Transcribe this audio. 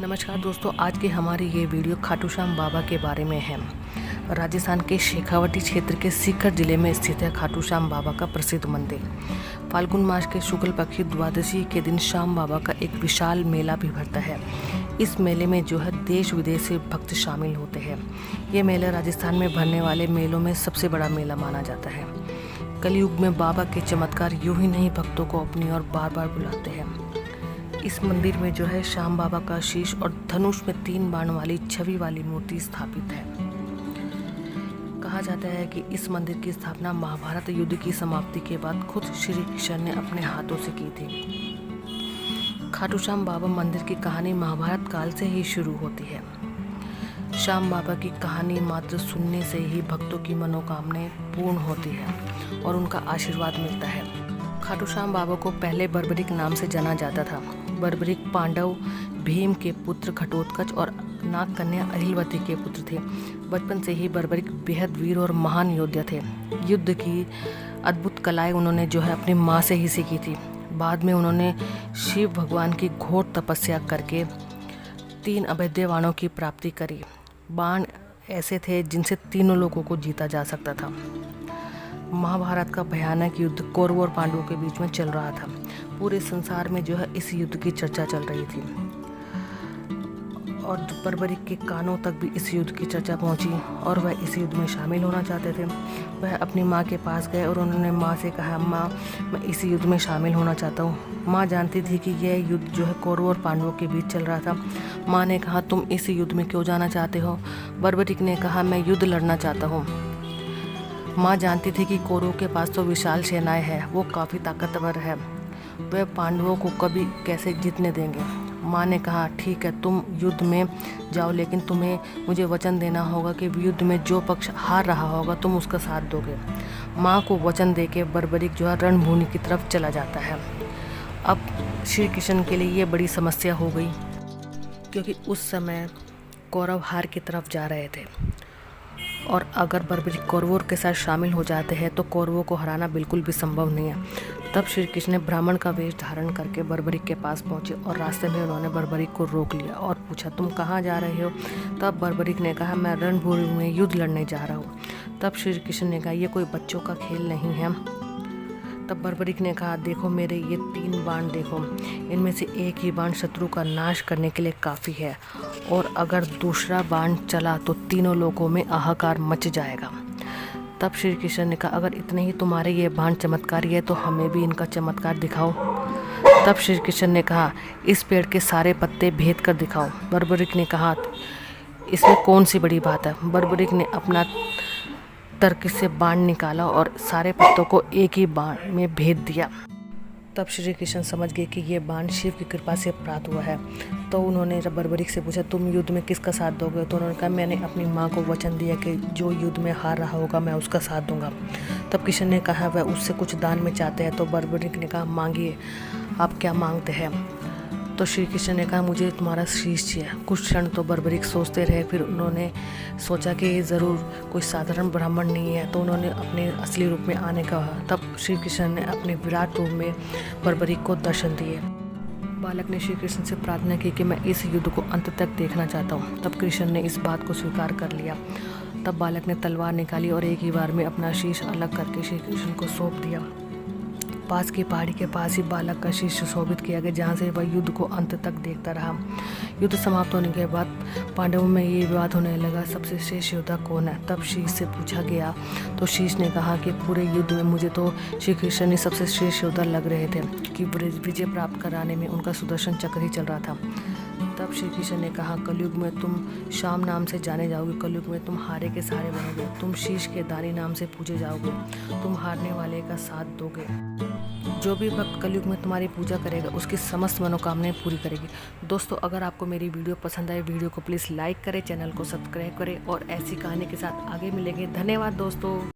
नमस्कार दोस्तों, आज की हमारी ये वीडियो खाटू श्याम बाबा के बारे में है। राजस्थान के शेखावटी क्षेत्र के सीकर जिले में स्थित है खाटू श्याम बाबा का प्रसिद्ध मंदिर। फाल्गुन मास के शुक्ल पक्ष द्वादशी के दिन श्याम बाबा का एक विशाल मेला भी भरता है। इस मेले में जो है देश विदेश से भक्त शामिल होते हैं। ये मेला राजस्थान में भरने वाले मेलों में सबसे बड़ा मेला माना जाता है। कलयुग में बाबा के चमत्कार यूं ही नहीं भक्तों को अपनी ओर बार बार बुलाते हैं। इस मंदिर में जो है श्याम बाबा का शीश और धनुष में 3 बाण वाली छवि वाली मूर्ति स्थापित है। कहा जाता है कि इस मंदिर की स्थापना महाभारत युद्ध की समाप्ति के बाद खुद श्री कृष्ण ने अपने हाथों से की थी। खाटू श्याम बाबा मंदिर की कहानी महाभारत काल से ही शुरू होती है। श्याम बाबा की कहानी मात्र सुनने से ही भक्तों की मनोकामनाएं पूर्ण होती है और उनका आशीर्वाद मिलता है। खाटू श्याम बाबा को पहले बर्बरिक नाम से जाना जाता था। बर्बरिक पांडव भीम के पुत्र घटोत्कच और नाग कन्या अहिलवती के पुत्र थे। बचपन से ही बर्बरिक बेहद वीर और महान योद्धा थे। युद्ध की अद्भुत कलाएं उन्होंने जो है अपनी माँ से ही सीखी थी। बाद में उन्होंने शिव भगवान की घोर तपस्या करके 3 अभेद्य बाणों की प्राप्ति करी। बाण ऐसे थे जिनसे तीनों लोगों को जीता जा सकता था। महाभारत का भयानक युद्ध कौरवों और पांडवों के बीच में चल रहा था। पूरे संसार में जो है इस युद्ध की चर्चा चल रही थी और बर्बरिक के कानों तक भी इस युद्ध की चर्चा पहुंची और वह इस युद्ध में शामिल होना चाहते थे। वह अपनी माँ के पास गए और उन्होंने माँ से कहा, माँ मैं इस युद्ध में शामिल होना चाहता हूँ। माँ जानती थी कि यह युद्ध जो है कौरवों और पांडवों के बीच चल रहा था। माँ ने कहा, तुम इस युद्ध में क्यों जाना चाहते हो? बर्बरिक ने कहा, मैं युद्ध लड़ना चाहता हूँ। माँ जानती थी कि कौरवों के पास तो विशाल सेनाएं हैं, वो काफ़ी ताकतवर है, वह पांडवों को कभी कैसे जीतने देंगे। माँ ने कहा, ठीक है तुम युद्ध में जाओ, लेकिन तुम्हें मुझे वचन देना होगा कि युद्ध में जो पक्ष हार रहा होगा तुम उसका साथ दोगे। माँ को वचन देके बर्बरिक जो है रणभूमि की तरफ चला जाता है। अब श्री कृष्ण के लिए ये बड़ी समस्या हो गई, क्योंकि उस समय कौरव हार की तरफ जा रहे थे और अगर बर्बरिक कौरवों के साथ शामिल हो जाते हैं तो कौरवों को हराना बिल्कुल भी संभव नहीं है। तब श्री कृष्ण ने ब्राह्मण का वेश धारण करके बर्बरिक के पास पहुंचे और रास्ते में उन्होंने बर्बरिक को रोक लिया और पूछा, तुम कहाँ जा रहे हो? तब बर्बरिक ने कहा, मैं रणभूमि में युद्ध लड़ने जा रहा हूँ। तब श्री कृष्ण ने कहा, ये कोई बच्चों का खेल नहीं है। तब बर्बरिक ने कहा, देखो मेरे ये 3 बाण देखो, इनमें से एक ही बाण शत्रु का नाश करने के लिए काफ़ी है और अगर दूसरा बाण चला तो तीनों लोगों में हाहाकार मच जाएगा। तब श्री कृष्ण ने कहा, अगर इतने ही तुम्हारे ये बाण चमत्कारी है तो हमें भी इनका चमत्कार दिखाओ। तब श्री कृष्ण ने कहा, इस पेड़ के सारे पत्ते भेद कर दिखाओ। बर्बरिक ने कहा, इसमें कौन सी बड़ी बात है? बर्बरिक ने अपना तर्क से बाण निकाला और सारे पत्तों को एक ही बाण में भेद दिया। तब श्री कृष्ण समझ गए कि ये बाण शिव की कृपा से प्राप्त हुआ है। तो उन्होंने बर्बरिक से पूछा, तुम युद्ध में किसका साथ दोगे? तो उन्होंने कहा, मैंने अपनी माँ को वचन दिया कि जो युद्ध में हार रहा होगा मैं उसका साथ दूंगा। तब कृष्ण ने कहा, वह उससे कुछ दान में चाहते हैं। तो बर्बरिक ने कहा, मांगिए, आप क्या मांगते हैं? तो श्री कृष्ण ने कहा, मुझे तुम्हारा शीश चाहिए। कुछ क्षण तो बर्बरिक सोचते रहे, फिर उन्होंने सोचा कि ये ज़रूर कोई साधारण ब्राह्मण नहीं है, तो उन्होंने अपने असली रूप में आने का कहा। तब श्री कृष्ण ने अपने विराट रूप में बर्बरिक को दर्शन दिए। बालक ने श्री कृष्ण से प्रार्थना की कि मैं इस युद्ध को अंत तक देखना चाहता हूँ। तब कृष्ण ने इस बात को स्वीकार कर लिया। तब बालक ने तलवार निकाली और एक ही बार में अपना शीश अलग करके श्री कृष्ण को सौंप दिया। पास की पहाड़ी के पास ही बालक का शीश शोभित किया गया, जहाँ से वह युद्ध को अंत तक देखता रहा। युद्ध समाप्त होने के बाद पांडवों में ये विवाद होने लगा, सबसे श्रेष्ठ योद्धा कौन है? तब शीश से पूछा गया तो शीश ने कहा कि पूरे युद्ध में मुझे तो श्री कृष्ण ही सबसे श्रेष्ठ योद्धा लग रहे थे, कि विजय प्राप्त कराने में उनका सुदर्शन चक्र ही चल रहा था। तब श्री कृष्ण ने कहा, कलयुग में तुम श्याम नाम से जाने जाओगे, कलयुग में तुम हारे के सहारे बनोगे, तुम शीश के दानी नाम से पूजे जाओगे, तुम हारने वाले का साथ दोगे। जो भी भक्त कलयुग में तुम्हारी पूजा करेगा उसकी समस्त मनोकामनाएं पूरी करेगी। दोस्तों, अगर आपको मेरी वीडियो पसंद आए, वीडियो को प्लीज़ लाइक करें, चैनल को सब्सक्राइब करें और ऐसी कहानी के साथ आगे मिलेंगे। धन्यवाद दोस्तों।